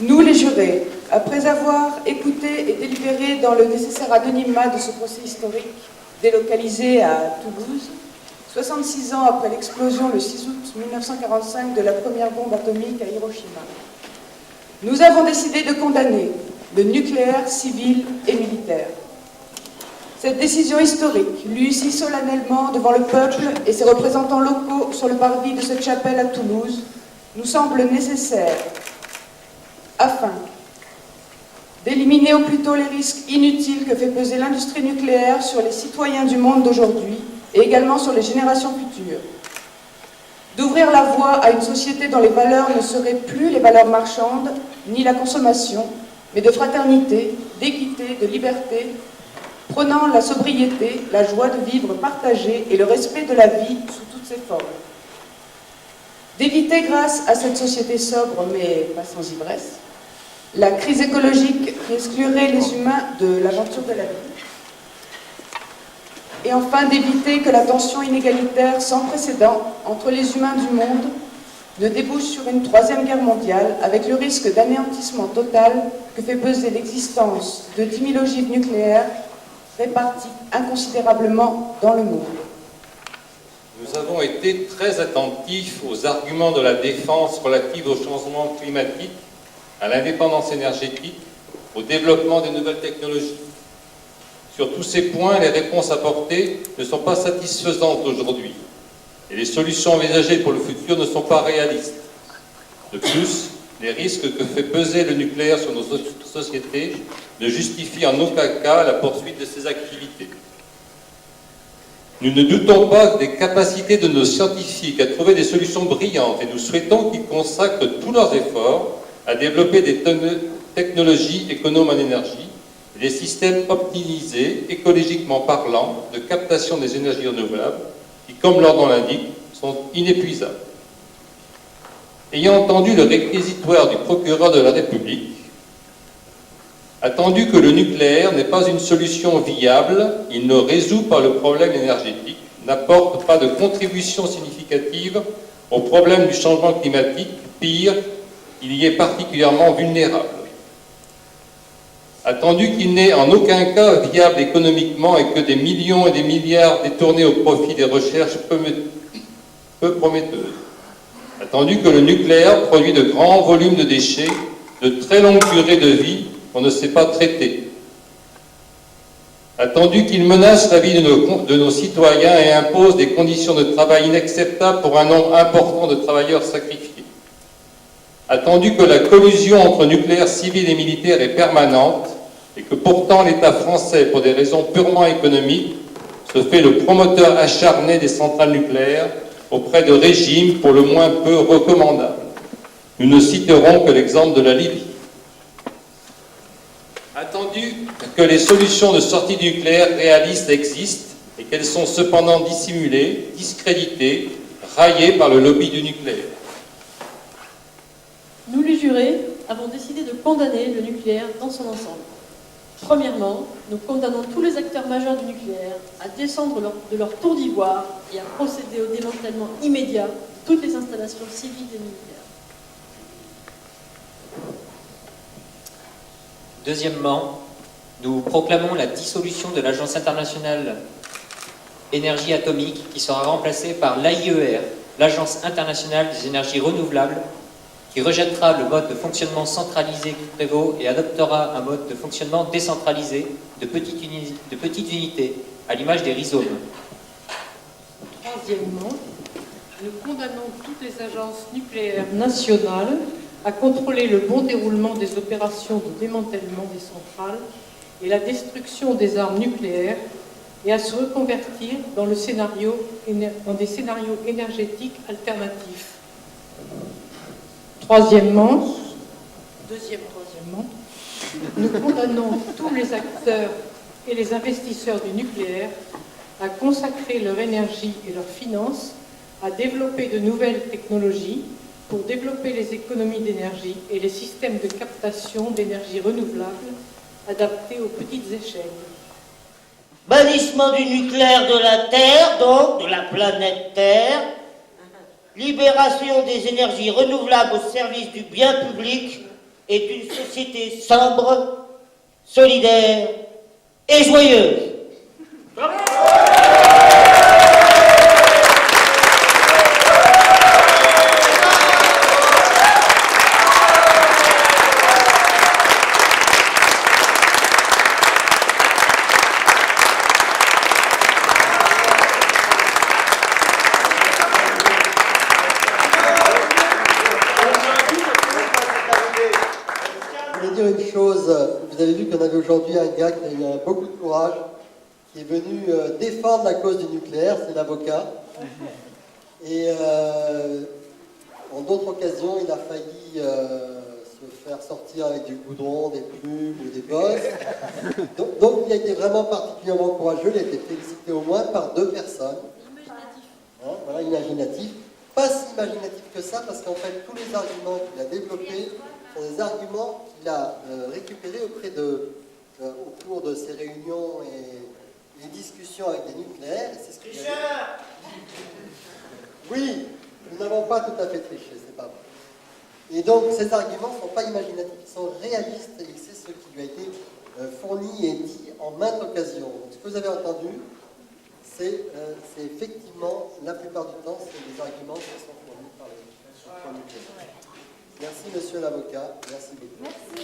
Nous, les jurés, après avoir écouté et délibéré dans le nécessaire anonymat de ce procès historique délocalisé à Toulouse, 66 ans après l'explosion le 6 août 1945 de la première bombe atomique à Hiroshima, nous avons décidé de condamner le nucléaire civil et militaire. Cette décision historique, lue ici solennellement devant le peuple et ses représentants locaux sur le parvis de cette chapelle à Toulouse, nous semble nécessaire afin d'éliminer au plus tôt les risques inutiles que fait peser l'industrie nucléaire sur les citoyens du monde d'aujourd'hui et également sur les générations futures. D'ouvrir la voie à une société dont les valeurs ne seraient plus les valeurs marchandes, ni la consommation, mais de fraternité, d'équité, de liberté, prônant la sobriété, la joie de vivre partagée et le respect de la vie sous toutes ses formes. D'éviter, grâce à cette société sobre, mais pas sans ivresse, la crise écologique qui exclurait les humains de l'aventure de la vie. Et enfin, d'éviter que la tension inégalitaire sans précédent entre les humains du monde ne débouche sur une troisième guerre mondiale avec le risque d'anéantissement total que fait peser l'existence de 10 000 ogives nucléaires réparties inconsidérablement dans le monde. Nous avons été très attentifs aux arguments de la défense relative au changement climatique, à l'indépendance énergétique, au développement des nouvelles technologies. Sur tous ces points, les réponses apportées ne sont pas satisfaisantes aujourd'hui et les solutions envisagées pour le futur ne sont pas réalistes. De plus, les risques que fait peser le nucléaire sur nos sociétés ne justifient en aucun cas la poursuite de ces activités. Nous ne doutons pas des capacités de nos scientifiques à trouver des solutions brillantes et nous souhaitons qu'ils consacrent tous leurs efforts à développer des technologies économes en énergie et des systèmes optimisés, écologiquement parlant, de captation des énergies renouvelables qui, comme leur nom l'indique, sont inépuisables. Ayant entendu le réquisitoire du procureur de la République, attendu que le nucléaire n'est pas une solution viable, il ne résout pas le problème énergétique, n'apporte pas de contribution significative au problème du changement climatique, pire, il y est particulièrement vulnérable. Attendu qu'il n'est en aucun cas viable économiquement et que des millions et des milliards détournés au profit des recherches peu prometteuses. Attendu que le nucléaire produit de grands volumes de déchets, de très longues durées de vie qu'on ne sait pas traiter. Attendu qu'il menace la vie de nos citoyens et impose des conditions de travail inacceptables pour un nombre important de travailleurs sacrifiés. Attendu que la collusion entre nucléaire civil et militaire est permanente et que pourtant l'État français, pour des raisons purement économiques, se fait le promoteur acharné des centrales nucléaires auprès de régimes pour le moins peu recommandables. Nous ne citerons que l'exemple de la Libye. Attendu que les solutions de sortie du nucléaire réalistes existent et qu'elles sont cependant dissimulées, discréditées, raillées par le lobby du nucléaire. Nous, les jurés, avons décidé de condamner le nucléaire dans son ensemble. Premièrement, nous condamnons tous les acteurs majeurs du nucléaire à descendre de leur tour d'ivoire et à procéder au démantèlement immédiat de toutes les installations civiles et militaires. Deuxièmement, nous proclamons la dissolution de l'Agence internationale énergie atomique qui sera remplacée par l'AIER, l'Agence internationale des énergies renouvelables, qui rejettera le mode de fonctionnement centralisé qui prévaut et adoptera un mode de fonctionnement décentralisé de petites unités, à l'image des rhizomes. Troisièmement, nous condamnons toutes les agences nucléaires nationales à contrôler le bon déroulement des opérations de démantèlement des centrales et la destruction des armes nucléaires et à se reconvertir dans des scénarios énergétiques alternatifs. Troisièmement, nous condamnons tous les acteurs et les investisseurs du nucléaire à consacrer leur énergie et leurs finances à développer de nouvelles technologies pour développer les économies d'énergie et les systèmes de captation d'énergie renouvelable adaptés aux petites échelles. Bannissement du nucléaire de la Terre, donc de la planète Terre. libération des énergies renouvelables au service du bien public et d'une société sobre, solidaire et joyeuse. Je voulais dire une chose, vous avez vu qu'on avait aujourd'hui un gars qui a eu beaucoup de courage, qui est venu défendre la cause du nucléaire, c'est l'avocat. Et en d'autres occasions, il a failli se faire sortir avec du goudron, des plumes ou des bosses. Donc il a été vraiment particulièrement courageux, il a été félicité au moins par 2 personnes. Hein, voilà, imaginatif. Pas si imaginatif que ça, parce qu'en fait, tous les arguments qu'il a développés sont des arguments qu'il a récupérés au cours de ses réunions et discussions avec des nucléaires. Et c'est ce qu'il a... Oui, nous n'avons pas tout à fait triché, c'est pas vrai. Et donc, ces arguments ne sont pas imaginatifs, ils sont réalistes, et c'est ce qui lui a été fourni et dit en maintes occasions. Donc, ce que vous avez entendu, c'est effectivement, la plupart du temps, c'est des arguments qui sont fournis par les nucléaires. Merci, monsieur l'avocat. Merci beaucoup. Merci.